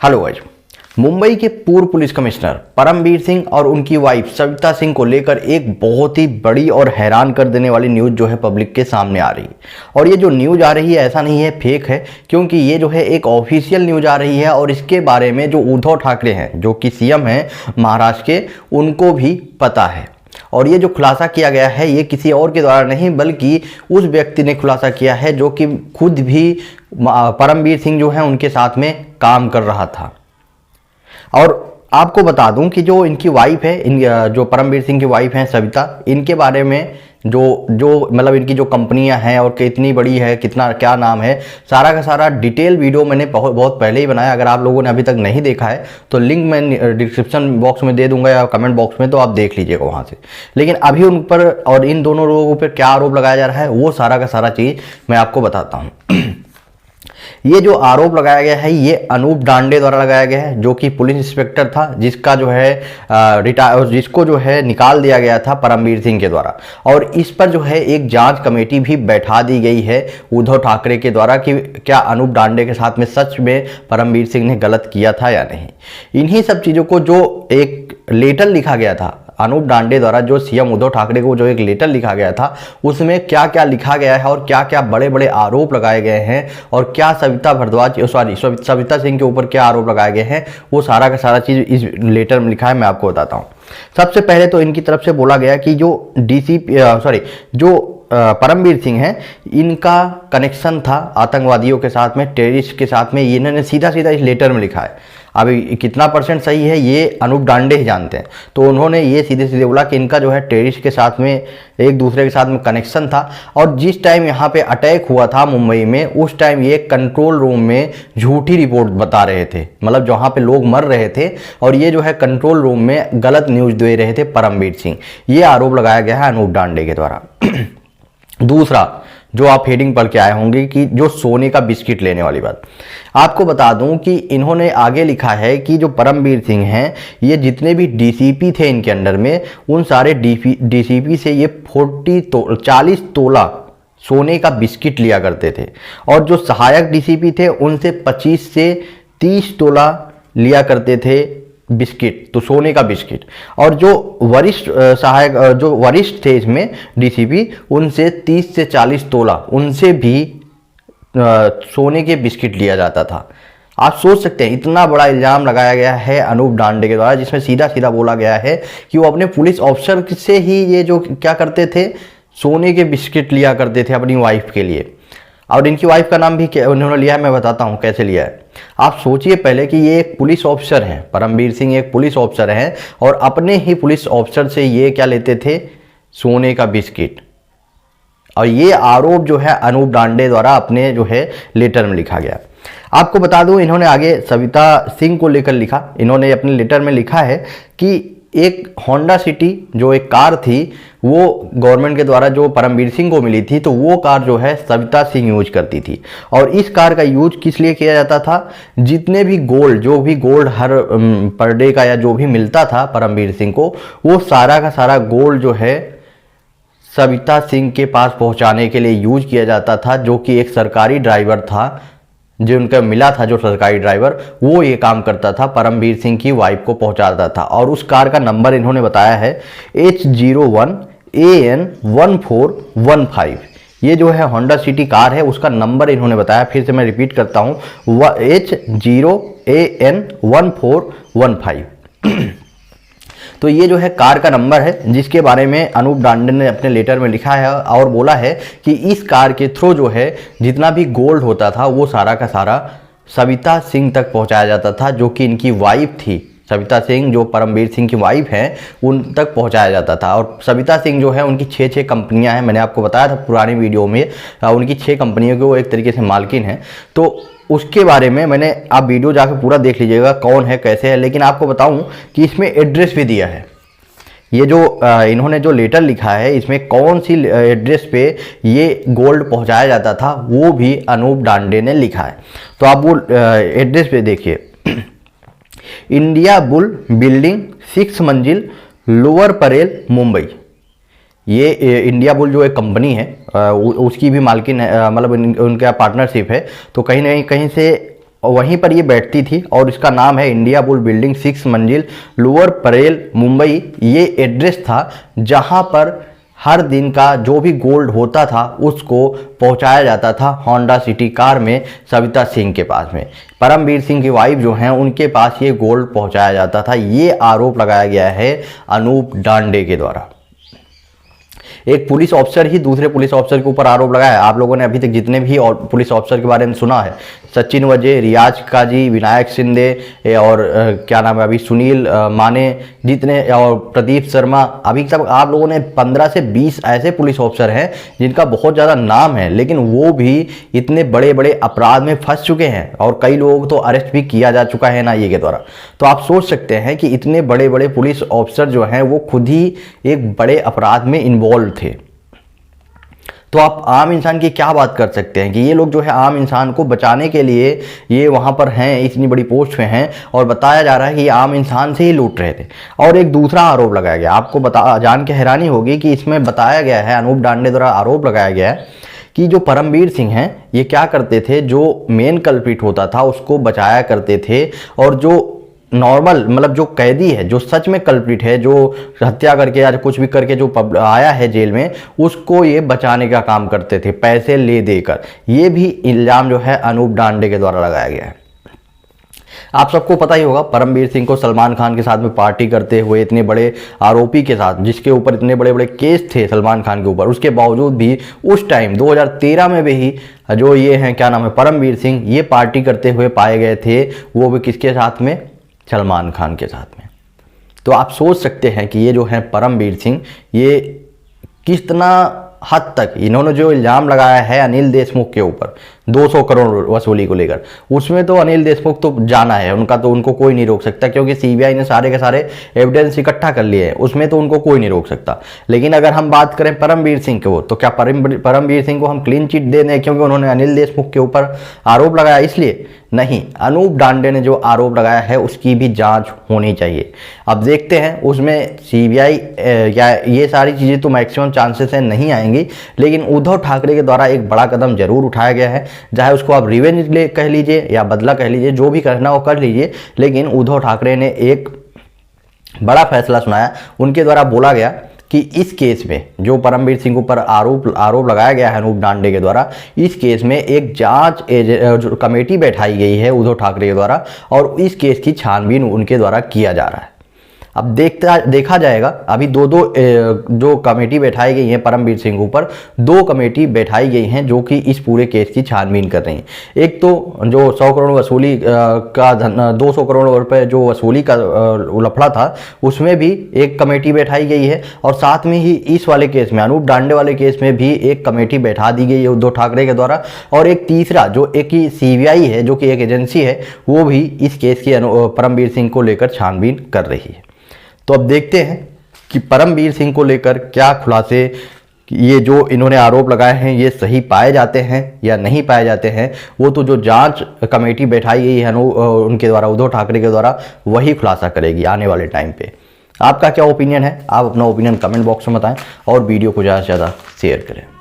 Hello guys. Mumbai के पूर्व police commissioner Parambir Singh और उनकी वाइफ सविता सिंह को लेकर एक बहुत ही बड़ी और हैरान कर देने वाली न्यूज़ जो है पब्लिक के सामने आ रही है। और ये जो न्यूज़ आ रही है ऐसा नहीं है फेक है, क्योंकि ये जो है एक ऑफिशियल न्यूज़ आ रही है और इसके बारे में जो उद्धव ठाकरे हैं जो कि सीएम हैं महाराष्ट्र के, उनको भी पता है। और ये जो खुलासा किया गया है ये किसी और के द्वारा नहीं बल्कि उस व्यक्ति ने खुलासा किया है जो कि खुद भी परमबीर सिंह जो है उनके साथ में काम कर रहा था। और आपको बता दूं कि जो इनकी वाइफ है, जो परमबीर सिंह की वाइफ हैं सविता, इनके बारे में जो मतलब इनकी जो कंपनियां हैं और कितनी बड़ी है, कितना क्या नाम है, सारा का सारा डिटेल वीडियो मैंने बहुत पहले ही बनाया। अगर आप लोगों ने अभी तक नहीं देखा है तो लिंक मैं डिस्क्रिप्शन बॉक्स में दे दूंगा या कमेंट बॉक्स में, तो आप देख लीजिएगा वहाँ से। लेकिन अभी उन पर और इन दोनों लोगों पर क्या आरोप लगाया जा रहा है वो सारा का सारा चीज़ मैं आपको बताता हूँ। ये जो आरोप लगाया गया है ये अनूप डांडे द्वारा लगाया गया है, जो कि पुलिस इंस्पेक्टर था, जिसका जो है जिसको जो है निकाल दिया गया था परमबीर सिंह के द्वारा। और इस पर जो है एक जांच कमेटी भी बैठा दी गई है उद्धव ठाकरे के द्वारा कि क्या अनूप डांडे के साथ में सच में परमबीर सिंह ने गलत किया था या नहीं। इन्हीं सब चीज़ों को जो एक लेटर लिखा गया था अनूप डांडे द्वारा, जो सीएम उद्धव ठाकरे को जो एक लेटर लिखा गया था, उसमें क्या क्या लिखा गया है और क्या क्या बड़े बड़े आरोप लगाए गए हैं और क्या सविता सिंह के ऊपर क्या आरोप लगाए गए हैं, वो सारा का सारा चीज़ इस लेटर में लिखा है। मैं आपको बताता हूँ। सबसे पहले तो इनकी तरफ से बोला गया कि जो परमबीर सिंह हैं, इनका कनेक्शन था आतंकवादियों के साथ में, टेररिस्ट के साथ में। इन्होंने सीधा सीधा इस लेटर में लिखा है। अभी कितना % सही है ये अनूप डांडे ही जानते हैं। तो उन्होंने ये सीधे सीधे बोला कि इनका जो है टेररिस्ट के साथ में, एक दूसरे के साथ में कनेक्शन था। और जिस टाइम यहाँ पे अटैक हुआ था मुंबई में, उस टाइम ये कंट्रोल रूम में झूठी रिपोर्ट बता रहे थे, मतलब जहाँ पे लोग मर रहे थे, और ये जो है कंट्रोल रूम में गलत न्यूज़ दे रहे थे परमबीर सिंह। ये आरोप लगाया गया है अनूप डांडे के द्वारा। दूसरा जो आप हेडिंग पढ़ के आए होंगे कि जो सोने का बिस्किट लेने वाली बात, आपको बता दूं कि इन्होंने आगे लिखा है कि जो परमबीर सिंह हैं, ये जितने भी डीसीपी थे इनके अंडर में, उन सारे डीसीपी से ये 40 तोला सोने का बिस्किट लिया करते थे। और जो सहायक डीसीपी थे उनसे 25 से 30 तोला लिया करते थे बिस्किट, तो सोने का बिस्किट। और जो वरिष्ठ थे इसमें डीसीपी, उनसे 30 से 40 तोला उनसे भी सोने के बिस्किट लिया जाता था। आप सोच सकते हैं इतना बड़ा इल्जाम लगाया गया है अनूप डांडे के द्वारा, जिसमें सीधा सीधा बोला गया है कि वो अपने पुलिस ऑफिसर से ही ये जो क्या करते थे, सोने के बिस्किट लिया करते थे अपनी वाइफ के लिए। और इनकी वाइफ का नाम भी उन्होंने लिया है, मैं बताता हूँ कैसे लिया है। आप सोचिए पहले कि ये एक पुलिस ऑफिसर हैं, परमबीर सिंह एक पुलिस ऑफिसर हैं, और अपने ही पुलिस ऑफिसर से ये क्या लेते थे, सोने का बिस्किट। और ये आरोप जो है अनूप डांडे द्वारा अपने जो है लेटर में लिखा गया। आपको बता दूं इन्होंने आगे सविता सिंह को लेकर लिखा, इन्होंने अपने लेटर में लिखा है कि एक होंडा सिटी जो एक कार थी, वो गवर्नमेंट के द्वारा जो परमबीर सिंह को मिली थी, तो वो कार जो है सविता सिंह यूज करती थी। और इस कार का यूज किस लिए किया जाता था, जितने भी गोल्ड, जो भी गोल्ड हर पर डे का या जो भी मिलता था परमबीर सिंह को, वो सारा का सारा गोल्ड जो है सविता सिंह के पास पहुंचाने के लिए यूज किया जाता था, जो कि एक सरकारी ड्राइवर था, जो उनका मिला था जो सरकारी ड्राइवर, वो ये काम करता था, परमबीर सिंह की वाइफ को पहुंचाता था। और उस कार का नंबर इन्होंने बताया है H01AN1415। ये जो है होंडा सिटी कार है, उसका नंबर इन्होंने बताया। फिर से मैं रिपीट करता हूँ, H0AN1415। तो ये जो है कार का नंबर है, जिसके बारे में अनूप डांडे ने अपने लेटर में लिखा है और बोला है कि इस कार के थ्रू जो है जितना भी गोल्ड होता था वो सारा का सारा सविता सिंह तक पहुंचाया जाता था, जो कि इनकी वाइफ थी। सविता सिंह जो परमबीर सिंह की वाइफ हैं, उन तक पहुंचाया जाता था। और सविता सिंह जो है उनकी 6 कंपनियां हैं, मैंने आपको बताया था पुरानी वीडियो में, उनकी 6 कंपनियों के वो एक तरीके से मालकिन हैं। तो उसके बारे में मैंने, आप वीडियो जाकर पूरा देख लीजिएगा कौन है कैसे है। लेकिन आपको बताऊं कि इसमें एड्रेस भी दिया है। ये जो इन्होंने जो लेटर लिखा है, इसमें कौन सी एड्रेस पे ये गोल्ड पहुंचाया जाता था वो भी अनूप डांडे ने लिखा है। तो आप वो एड्रेस पे देखिए, इंडिया बुल बिल्डिंग 6 मंजिल, लोअर परेल, मुंबई। ये इंडिया बुल जो एक कंपनी है उसकी भी मालकिन है, मतलब उनका पार्टनरशिप है। तो कहीं ना कहीं से और वहीं पर ये बैठती थी और इसका नाम है इंडिया बुल बिल्डिंग, 6 मंजिल, लोअर परेल, मुंबई। ये एड्रेस था जहां पर हर दिन का जो भी गोल्ड होता था उसको पहुंचाया जाता था होंडा सिटी कार में सविता सिंह के पास में। परमवीर सिंह की वाइफ जो हैं उनके पास ये गोल्ड पहुंचाया जाता था। ये आरोप लगाया गया है अनूप डांडे के द्वारा। एक पुलिस ऑफिसर ही दूसरे पुलिस ऑफिसर के ऊपर आरोप लगाया है। आप लोगों ने अभी तक जितने भी और पुलिस ऑफिसर के बारे में सुना है, सचिन वजे, रियाज काजी, विनायक शिंदे और क्या नाम है अभी सुनील माने, जितने और प्रदीप शर्मा, अभी तक आप लोगों ने 15 से 20 ऐसे पुलिस ऑफिसर हैं जिनका बहुत ज़्यादा नाम है, लेकिन वो भी इतने बड़े बड़े अपराध में फंस चुके हैं और कई लोगों को तो अरेस्ट भी किया जा चुका है एनआईए के द्वारा। तो आप सोच सकते हैं कि इतने बड़े बड़े पुलिस ऑफिसर जो हैं वो खुद ही एक बड़े अपराध में इन्वॉल्व थे। तो आप आम इंसान की क्या बात कर सकते हैं कि ये लोग जो है आम इंसान को बचाने के लिए ये वहाँ पर हैं, इतनी बड़ी पोस्ट पे हैं और बताया जा रहा है कि ये आम इंसान से ही लूट रहे थे। और एक दूसरा आरोप लगाया गया, आपको जान के हैरानी होगी कि इसमें बताया गया है, अनूप डांडे द्वारा आरोप लगाया गया है कि जो परमवीर सिंह हैं ये क्या करते थे, जो मेन कल्प्रिट होता था उसको बचाया करते थे और जो नॉर्मल मतलब जो कैदी है, जो सच में कल्प्रिट है, जो हत्या करके या कुछ भी करके जो आया है जेल में, उसको ये बचाने का काम करते थे पैसे ले देकर। ये भी इल्जाम जो है अनूप डांडे के द्वारा लगाया गया है। आप सबको पता ही होगा परमवीर सिंह को सलमान खान के साथ में पार्टी करते हुए इतने बड़े आरोपी के साथ, जिसके ऊपर इतने बड़े बड़े केस थे सलमान खान के ऊपर, उसके बावजूद भी उस टाइम 2013 में भी जो ये हैं क्या नाम है परमवीर सिंह, ये पार्टी करते हुए पाए गए थे, वो भी किसके साथ में, सलमान खान के साथ में। तो आप सोच सकते हैं कि ये जो है परमवीर सिंह, ये कितना हद तक इन्होंने जो इल्ज़ाम लगाया है अनिल देशमुख के ऊपर 200 करोड़ वसूली को लेकर, उसमें तो अनिल देशमुख तो जाना है उनका, तो उनको कोई नहीं रोक सकता क्योंकि सीबीआई ने सारे के सारे एविडेंस इकट्ठा कर लिए हैं, उसमें तो उनको कोई नहीं रोक सकता। लेकिन अगर हम बात करें परमवीर सिंह को, तो क्या परमवीर सिंह को हम क्लीन चिट दे दें क्योंकि उन्होंने अनिल देशमुख के ऊपर आरोप लगाया इसलिए? नहीं, अनूप डांडे ने जो आरोप लगाया है उसकी भी जांच होनी चाहिए। अब देखते हैं उसमें सीबीआई या ये सारी चीज़ें तो मैक्सिमम चांसेस हैं नहीं आएंगी, लेकिन उद्धव ठाकरे के द्वारा एक बड़ा कदम जरूर उठाया गया है, चाहे उसको आप रिवेंज कह लीजिए या बदला कह लीजिए, जो भी करना हो कर लीजिए, लेकिन उद्धव ठाकरे ने एक बड़ा फैसला सुनाया। उनके द्वारा बोला गया कि इस केस में जो परमवीर सिंह पर आरोप लगाया गया है अनूप डांडे के द्वारा, इस केस में एक जांच कमेटी बैठाई गई है उद्धव ठाकरे के द्वारा और इस केस की छानबीन उनके द्वारा किया जा रहा है। अब देखा जाएगा। अभी दो जो कमेटी बैठाई गई है परमवीर सिंह ऊपर, 2 कमेटी बैठाई गई हैं जो कि इस पूरे केस की छानबीन कर रही हैं। एक तो जो 100 करोड़ वसूली का 200 करोड़ रुपए जो वसूली का लफड़ा था, उसमें भी एक कमेटी बैठाई गई है और साथ में ही इस वाले केस में, अनूप डांडे वाले केस में भी एक कमेटी बैठा दी गई है उद्धव ठाकरे के द्वारा। और एक तीसरा जो एक सीबीआई है, जो कि एक एजेंसी है, वो भी इस केस की परमवीर सिंह को लेकर छानबीन कर रही है। तो अब देखते हैं कि परमवीर सिंह को लेकर क्या खुलासे, ये जो इन्होंने आरोप लगाए हैं ये सही पाए जाते हैं या नहीं पाए जाते हैं, वो तो जो जांच कमेटी बैठाई गई है उनके द्वारा, उद्धव ठाकरे के द्वारा, वही खुलासा करेगी आने वाले टाइम पे। आपका क्या ओपिनियन है? आप अपना ओपिनियन कमेंट बॉक्स में बताएं और वीडियो को ज़्यादा से ज़्यादा शेयर करें।